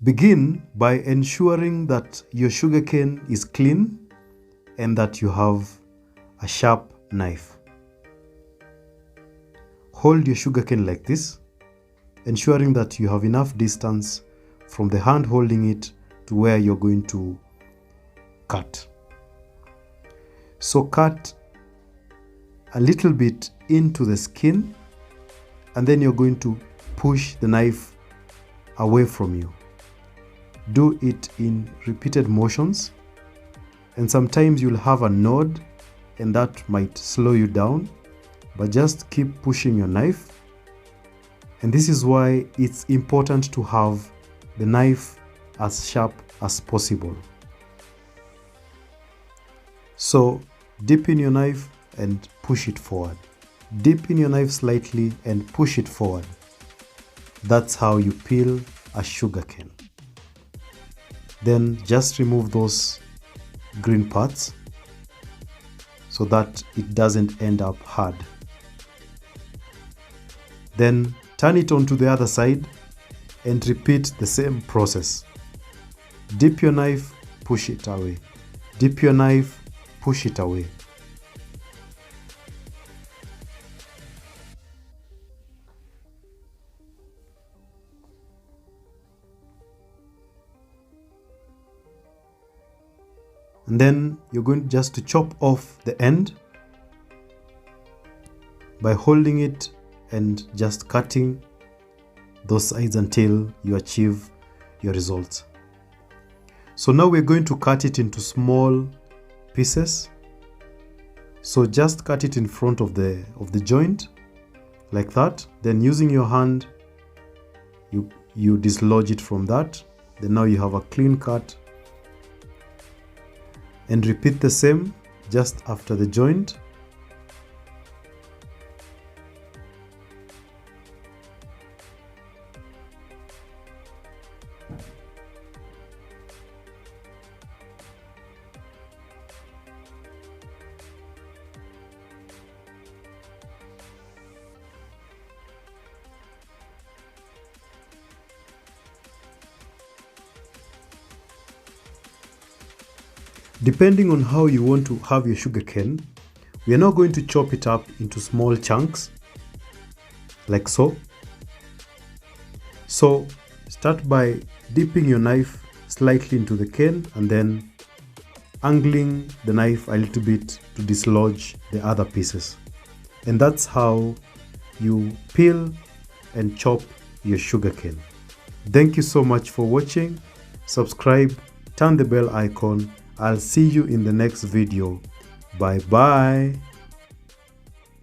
Begin by ensuring that your sugarcane is clean and that you have a sharp knife. Hold your sugarcane like this, ensuring that you have enough distance from the hand holding it to where you're going to cut. So cut a little bit into the skin, and then you're going to push the knife away from you. Do it in repeated motions, and sometimes you'll have a nod and that might slow you down, but just keep pushing your knife. And this is why it's important to have the knife as sharp as possible. So dip in your knife and push it forward. Dip in your knife slightly and push it forward. That's how you peel a sugarcane. Then just remove those green parts so that it doesn't end up hard. Then turn it onto the other side and repeat the same process. Dip your knife, push it away. Dip your knife, push it away. And then you're going just to chop off the end by holding it and just cutting those sides until you achieve your results. So now we're going to cut it into small pieces. So just cut it in front of the joint like that. Then using your hand, you dislodge it from that. Then now you have a clean cut. And repeat the same just after the joint. Depending on how you want to have your sugarcane, we are now going to chop it up into small chunks, like so. So start by dipping your knife slightly into the cane and then angling the knife a little bit to dislodge the other pieces. And that's how you peel and chop your sugarcane. Thank you so much for watching. Subscribe, turn the bell icon. I'll see you in the next video. Bye bye.